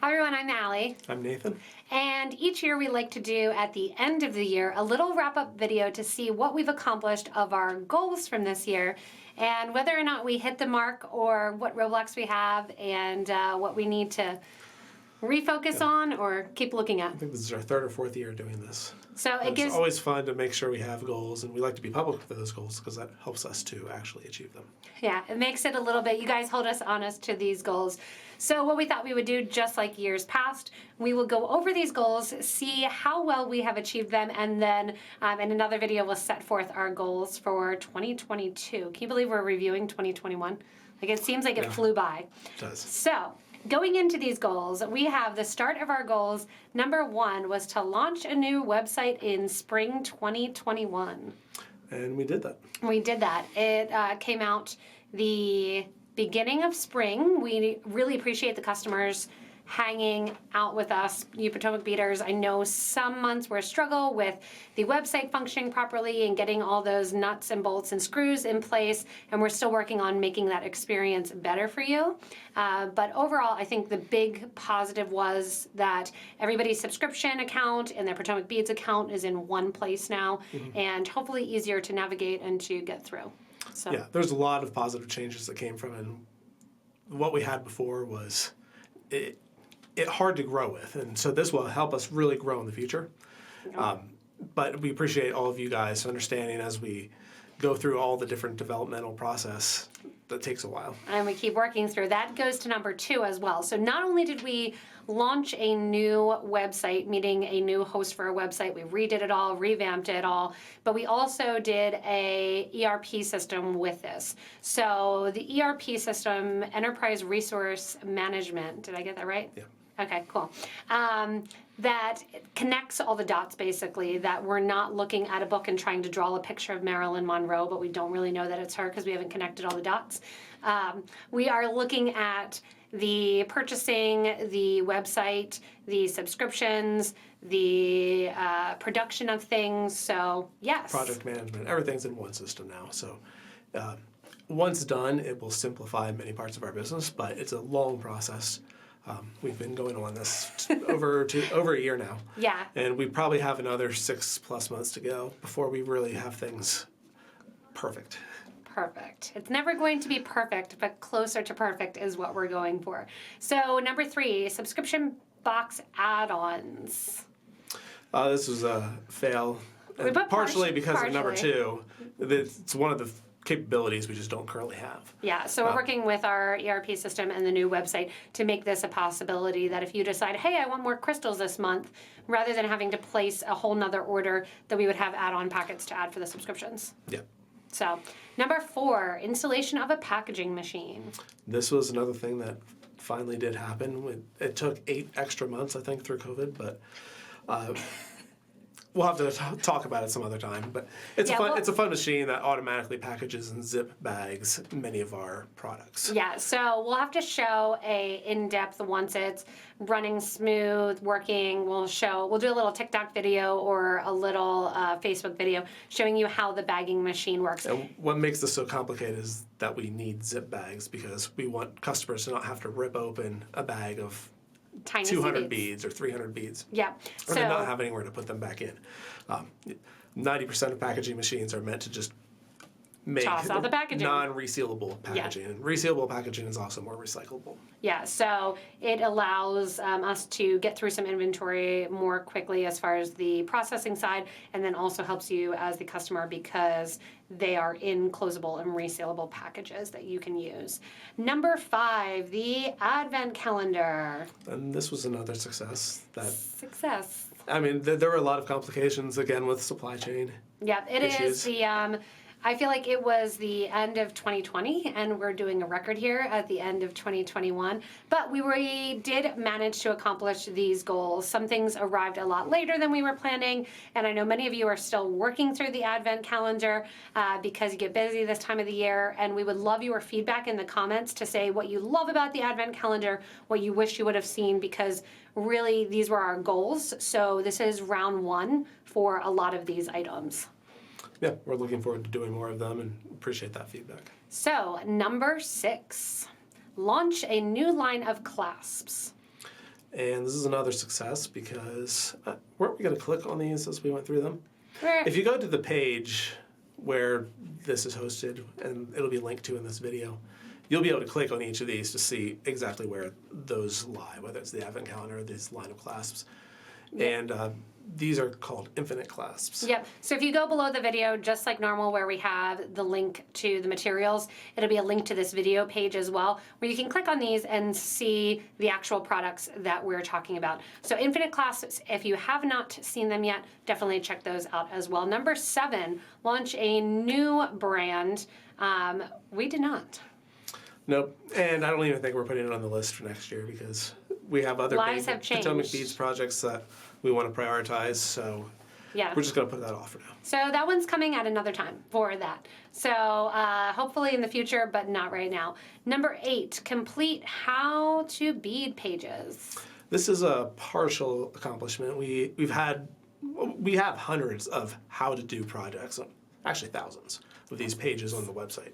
Hi everyone, I'm Allie. I'm Nathan. And each year we like to do at the end of the year a little wrap-up video to see what we've accomplished of our goals from this year and whether or not we hit the mark or what roadblocks we have and what we need to refocus on or keep looking at. I think this is our third or fourth year doing this. So it's always fun to make sure we have goals, and we like to be public with those goals because that helps us to actually achieve them. Yeah, it makes it a little bit, you guys hold us honest to these goals. So what we thought we would do, just like years past, we will go over these goals, see how well we have achieved them, and then in another video we'll set forth our goals for 2022. Can you believe we're reviewing 2021? Like, it seems like it flew by. It does. So, going into these goals, we have the start of our goals. Number one was to launch a new website in spring 2021. And we did that. We did that. It came out the beginning of spring. We really appreciate the customers hanging out with us, you Potomac Beaders. I know some months were a struggle with the website functioning properly and getting all those nuts and bolts and screws in place, and we're still working on making that experience better for you. But overall, I think the big positive was that everybody's subscription account and their Potomac Beads account is in one place now, and hopefully easier to navigate and to get through. So. Yeah, there's a lot of positive changes that came from it. And what we had before was it hard to grow with, and so this will help us really grow in the future. But we appreciate all of you guys understanding as we go through all the different developmental process that takes a while. And we keep working through. That goes to number two as well. So not only did we launch a new website, meaning a new host for a website, we redid it all, revamped it all, but we also did a ERP system with this. So the ERP system, Enterprise Resource Management, did I get that right? Yeah. Okay, cool. That connects all the dots, basically, that we're not looking at a book and trying to draw a picture of Marilyn Monroe, but we don't really know that it's her because we haven't connected all the dots. We are looking at the purchasing, the website, the subscriptions, the production of things, so yes. Project management, everything's in one system now. So once done, it will simplify many parts of our business, but it's a long process. We've been going on this over a year now. Yeah. And we probably have another 6+ months to go before we really have things perfect. Perfect. It's never going to be perfect, but closer to perfect is what we're going for. So number three, subscription box add-ons. This was a fail, and partially because of number two. It's one of the capabilities we just don't currently have. Yeah, so we're working with our ERP system and the new website to make this a possibility that if you decide, hey, I want more crystals this month, rather than having to place a whole nother order, that we would have add-on packets to add for the subscriptions. Yeah. So, number four, installation of a packaging machine. This was another thing that finally did happen. It took 8 extra months, I think, through COVID, but we'll have to talk about it some other time, but it's a fun machine that automatically packages and zip bags many of our products. Yeah, so we'll have to show a in-depth once it's running smooth, working. We'll do a little TikTok video or a little Facebook video showing you how the bagging machine works. And what makes this so complicated is that we need zip bags because we want customers to not have to rip open a bag of tiny 200 beads or 300 beads. Yeah. Or to not have anywhere to put them back in. 90% of packaging machines are meant to just make toss out the packaging. Non-resealable packaging. Yeah. And resealable packaging is also more recyclable. Yeah, so it allows us to get through some inventory more quickly as far as the processing side, and then also helps you as the customer because they are in closable and resealable packages that you can use. Number five, the Advent calendar. And this was another success. Success. I mean, there were a lot of complications, again, with supply chain issues. I feel like it was the end of 2020, and we're doing a record here at the end of 2021. But we did manage to accomplish these goals. Some things arrived a lot later than we were planning, and I know many of you are still working through the Advent calendar because you get busy this time of the year, and we would love your feedback in the comments to say what you love about the Advent calendar, what you wish you would have seen, because really these were our goals. So this is round one for a lot of these items. Yeah, we're looking forward to doing more of them and appreciate that feedback. So, number 6, launch a new line of clasps. And this is another success because weren't we going to click on these as we went through them? If you go to the page where this is hosted, and it'll be linked to in this video, you'll be able to click on each of these to see exactly where those lie, whether it's the advent calendar or this line of clasps. And these are called infinite clasps. Yep. So if you go below the video, just like normal, where we have the link to the materials, it'll be a link to this video page as well, where you can click on these and see the actual products that we're talking about. So infinite clasps, if you have not seen them yet, definitely check those out as well. Number 7, launch a new brand. We did not. Nope. And I don't even think we're putting it on the list for next year because we have other Lives have changed. Potomac Beads projects that we want to prioritize. So yeah, we're just going to put that off for now. So that one's coming at another time for that. So hopefully in the future, but not right now. Number 8, complete how to bead pages. This is a partial accomplishment. We have hundreds of how to do projects, actually thousands of these pages on the website.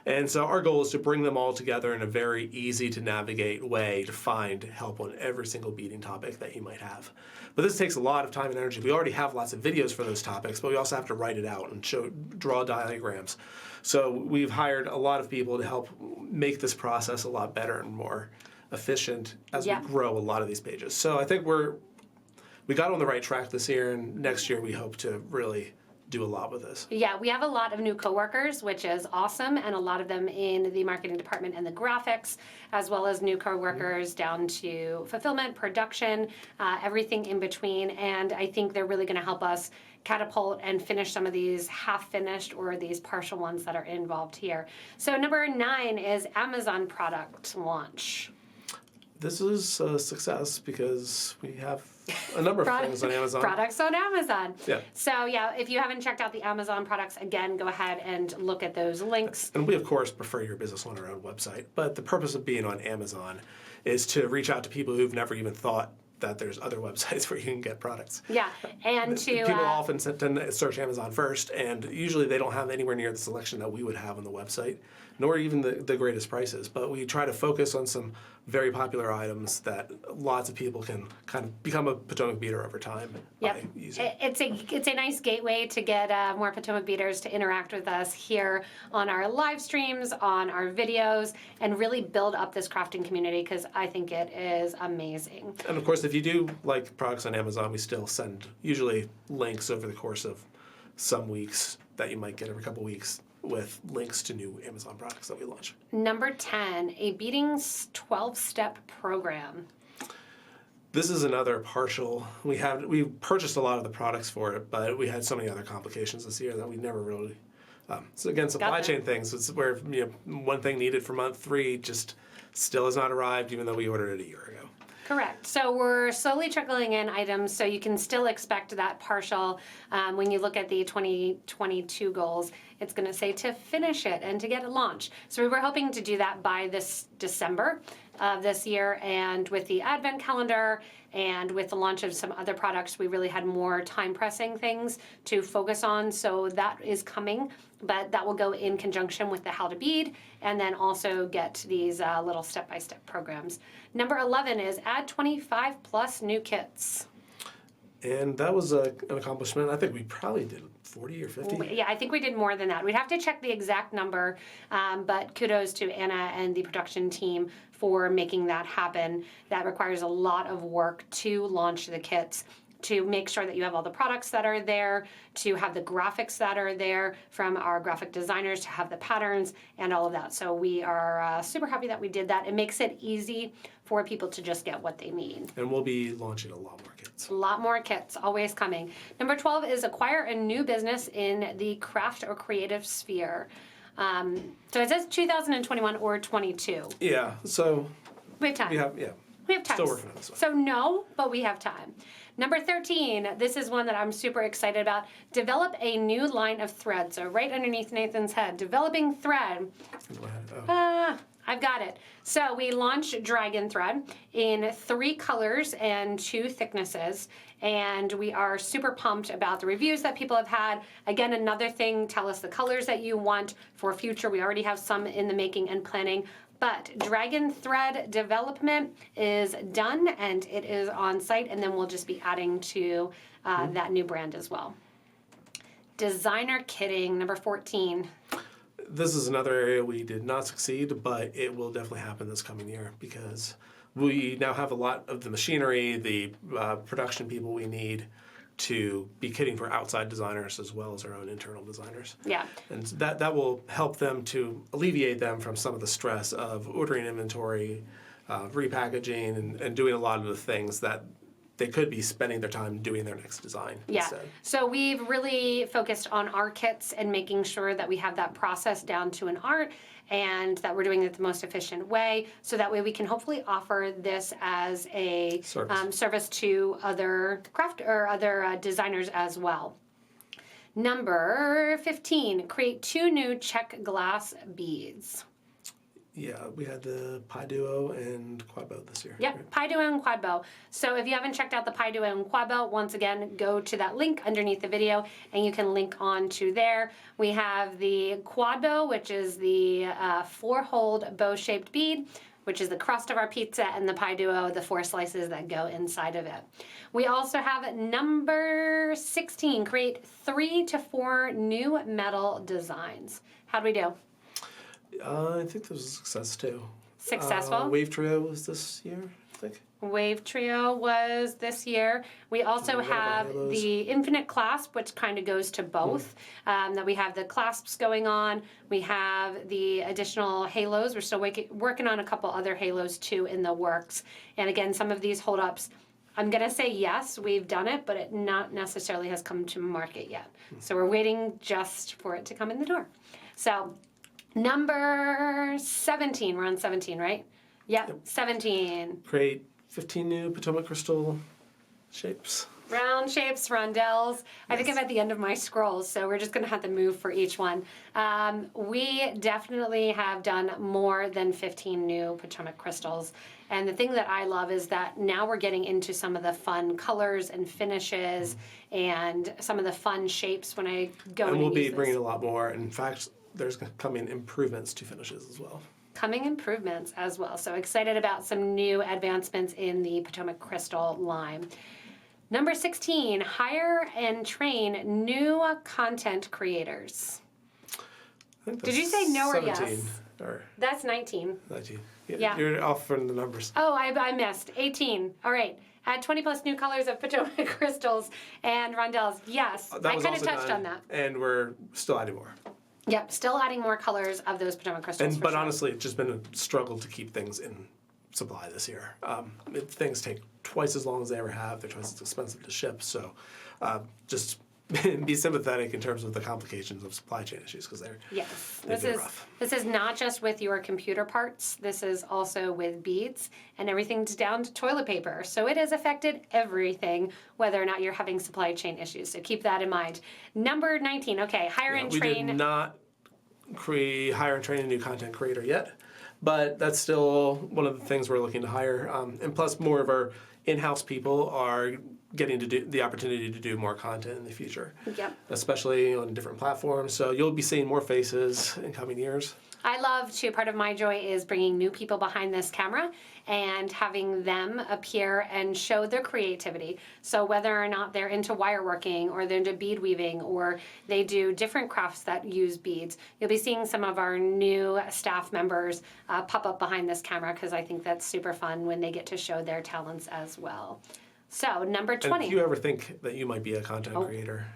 And so our goal is to bring them all together in a very easy to navigate way to find help on every single beading topic that you might have. But this takes a lot of time and energy. We already have lots of videos for those topics, but we also have to write it out and draw diagrams. So we've hired a lot of people to help make this process a lot better and more efficient as we grow a lot of these pages. So I think we got on the right track this year, and next year we hope to really do a lot with this. Yeah, we have a lot of new coworkers, which is awesome, and a lot of them in the marketing department and the graphics, as well as new coworkers down to fulfillment, production, everything in between. And I think they're really going to help us catapult and finish some of these half-finished or these partial ones that are involved here. So number 9 is Amazon product launch. This is a success because we have a number of things on Amazon. Products on Amazon. Yeah. So yeah, if you haven't checked out the Amazon products, again, go ahead and look at those links. And we, of course, prefer your business on our own website. But the purpose of being on Amazon is to reach out to people who've never even thought that there's other websites where you can get products. Yeah, and to... People often tend to search Amazon first, and usually they don't have anywhere near the selection that we would have on the website, nor even the greatest prices. But we try to focus on some very popular items that lots of people can kind of become a Potomac beader over time by using. It's a nice gateway to get more Potomac beaders to interact with us here on our live streams, on our videos, and really build up this crafting community because I think it is amazing. And of course, if you do like products on Amazon, we still send usually links over the course of some weeks that you might get every couple weeks with links to new Amazon products that we launch. Number 10, a Beading 12-step program. This is another partial. We purchased a lot of the products for it, but we had so many other complications this year that we never really. So again, supply chain things. It's where one thing needed for month 3 just still has not arrived, even though we ordered it a year ago. Correct. So we're slowly trickling in items, so you can still expect that partial. When you look at the 2022 goals, it's going to say to finish it and to get it launched. So we were hoping to do that by this December of this year, and with the advent calendar and with the launch of some other products, we really had more time-pressing things to focus on. So that is coming, but that will go in conjunction with the How to Bead, and then also get these little step-by-step programs. Number 11 is add 25 plus new kits. And that was an accomplishment. I think we probably did 40 or 50. Yeah, I think we did more than that. We'd have to check the exact number, but kudos to Anna and the production team for making that happen. That requires a lot of work to launch the kits, to make sure that you have all the products that are there, to have the graphics that are there from our graphic designers, to have the patterns and all of that. So we are super happy that we did that. It makes it easy for people to just get what they need. And we'll be launching a lot more kits. A lot more kits, always coming. Number 12 is acquire a new business in the craft or creative sphere. So it says 2021 or 22. Yeah, so we have time. We have time. Still working on this one. So no, but we have time. Number 13, this is one that I'm super excited about. Develop a new line of thread. So right underneath Nathan's head, developing thread. I've got it. So we launched Dragon Thread in 3 colors and 2 thicknesses, and we are super pumped about the reviews that people have had. Again, another thing, tell us the colors that you want for future. We already have some in the making and planning, But Dragon Thread development is done and it is on site, and then we'll just be adding to that new brand as well. Designer kitting, number 14. This is another area we did not succeed, but it will definitely happen this coming year because we now have a lot of the machinery, the production people we need to be kitting for outside designers as well as our own internal designers. Yeah. And that will help them to alleviate them from some of the stress of ordering inventory, repackaging, and doing a lot of the things that they could be spending their time doing their next design instead. So we've really focused on our kits and making sure that we have that process down to an art and that we're doing it the most efficient way, so that way we can hopefully offer this as a service to other craft or other designers as well. Number 15, create 2 new Czech glass beads. Yeah, we had the Pi Duo and Quad Bow this year. Yep, right? Pi Duo and Quad Bow. So if you haven't checked out the Pi Duo and Quad Bow, once again, go to that link underneath the video and you can link on to there. We have the Quad Bow, which is the 4-hold bow-shaped bead, which is the crust of our pizza, and the Pi Duo, the 4 slices that go inside of it. We also have number 16, create 3 to 4 new metal designs. How'd we do? I think this was a success too. Successful? Wave Trio was this year, I think. Wave Trio was this year. We also have the Infinite Clasp, which kind of goes to both. That we have the clasps going on. We have the additional halos. We're still working on a couple other halos too in the works. And again, some of these hold-ups, I'm going to say yes, we've done it, but it not necessarily has come to market yet. So we're waiting just for it to come in the door. So number 17, we're on 17, right? Yep. 17. Create 15 new Potomac Crystal shapes. Round shapes, rondelles. I think I'm at the end of my scrolls, so we're just going to have to move for each one. We definitely have done more than 15 new Potomac Crystals. And the thing that I love is that now we're getting into some of the fun colors and finishes and some of the fun shapes when I go and in we'll and be use this. bringing a lot more. In fact, there's coming improvements to finishes as well. Coming improvements as well. So excited about some new advancements in the Potomac Crystal line. Number 16, hire and train new content creators. I think Did you say no or 17, yes? Or That's 19. 19. Yeah. You're off from the numbers. Oh, I missed. 18. All right. Add 20 plus new colors of Potomac Crystals and rondelles. Yes, That I was kind of also touched done, on that. And we're still adding more. Yep, still adding more colors of those Potomac Crystals. But sure. honestly, it's just been a struggle to keep things in supply this year. Things take twice as long as they ever have. They're twice as expensive to ship. So just be sympathetic in terms of the complications of supply chain issues because they've been rough. This is not just with your computer parts. This is also with beads and everything's down to toilet paper. So it has affected everything, whether or not you're having supply chain issues. So keep that in mind. Number 19. Okay, hire and train. We did not hire and train a new content creator yet, but that's still one of the things we're looking to hire. And plus, more of our in-house people are getting to do the opportunity to do more content in the future. Yep. Especially on different platforms. So you'll be seeing more faces in coming years. I love to, part of my joy is bringing new people behind this camera and having them appear and show their creativity. So whether or not they're into wire working or they're into bead weaving or they do different crafts that use beads, you'll be seeing some of our new staff members pop up behind this camera because I think that's super fun when they get to show their talents as well. So number 20. And if you ever think that you might be a content creator,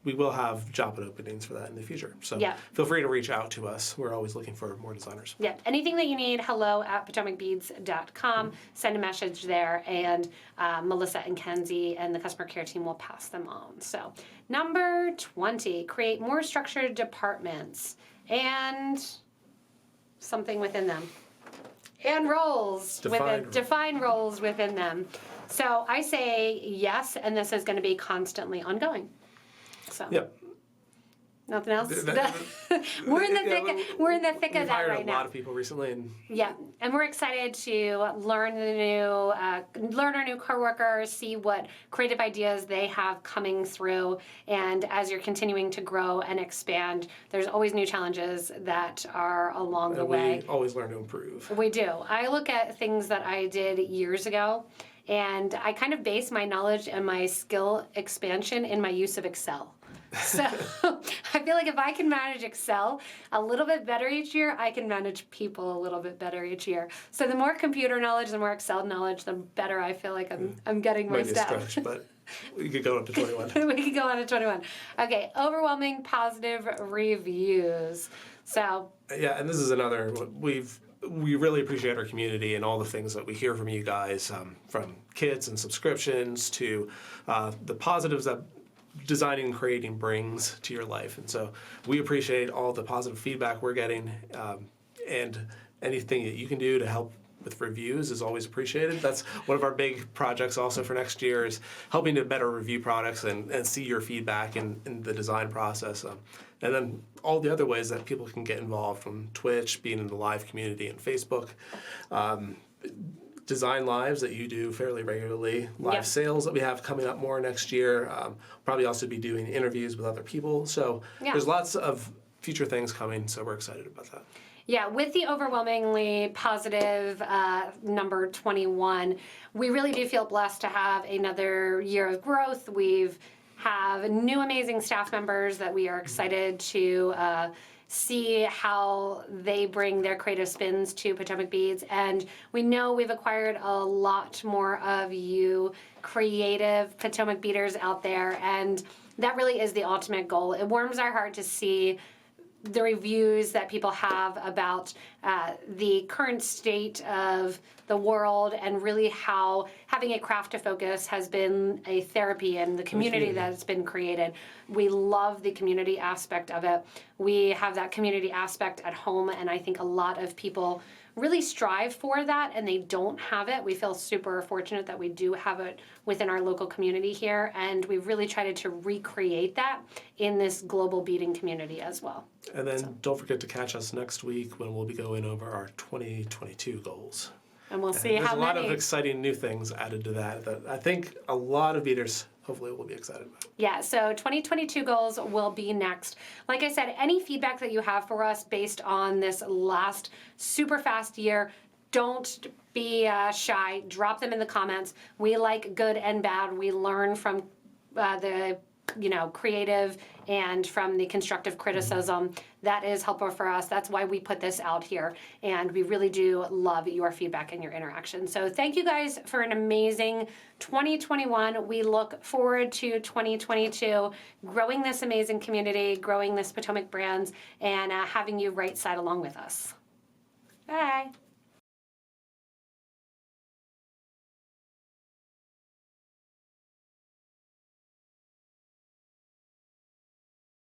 we will have job openings for that in the future. So feel free to reach out to us. We're always looking for more designers. Yeah, anything that you need, hello@PotomacBeads.com. Send a message there, and Melissa and Kenzie and the customer care team will pass them on. So number 20, create more structured departments and something within them. And roles. Define roles within them. So I say yes, and this is going to be constantly ongoing. So. Yep. Nothing else? We're in the thick. We're in the thick of that right now. We've hired a lot of people recently, and yeah, and we're excited to learn learn our new coworkers, see what creative ideas they have coming through, and as you're continuing to grow and expand, there's always new challenges that are along the way. We always learn to improve. We do. I look at things that I did years ago, and I kind of base my knowledge and my skill expansion in my use of Excel. So I feel like if I can manage Excel a little bit better each year, I can manage people a little bit better each year. So the more computer knowledge, the more Excel knowledge, the better I feel like I'm getting my stuff. Might be a stretch, but we could go up to 21. We could go on to 21. Okay, overwhelming positive reviews. So yeah, and this is another we really appreciate our community and all the things that we hear from you guys, from kits and subscriptions to the positives that designing and creating brings to your life. And so we appreciate all the positive feedback we're getting, and anything that you can do to help with reviews is always appreciated. That's one of our big projects also for next year, is helping to better review products and see your feedback in the design process. And then all the other ways that people can get involved, from Twitch, being in the live community, and Facebook. Design lives that you do fairly regularly, live sales that we have coming up more next year. Probably also be doing interviews with other people. So there's lots of future things coming, so we're excited about that. Yeah, with the overwhelmingly positive number 21, we really do feel blessed to have another year of growth. We've have new amazing staff members that we are excited to see how they bring their creative spins to Potomac Beads. And we know we've acquired a lot more of you creative Potomac Beaders out there, and that really is the ultimate goal. It warms our heart to see the reviews that people have about the current state of the world, and really how having a craft to focus has been a therapy in the community that's been created. We love the community aspect of it. We have that community aspect at home, and I think a lot of people really strive for that, and they don't have it. We feel super fortunate that we do have it within our local community here, and we've really tried to recreate that in this global beading community as well. And then don't forget to catch us next week when we'll be going over our 2022 goals. And we'll see how many. There's a lot of exciting new things added to that I think a lot of beaders hopefully will be excited about. Yeah, so 2022 goals will be next. Like I said, any feedback that you have for us based on this last super fast year, don't be shy. Drop them in the comments. We like good and bad. We learn from the creative and from the constructive criticism. That is helpful for us. That's why we put this out here, and we really do love your feedback and your interaction. So thank you guys for an amazing 2021. We look forward to 2022, growing this amazing community, growing this Potomac brands, and having you right side along with us. Bye.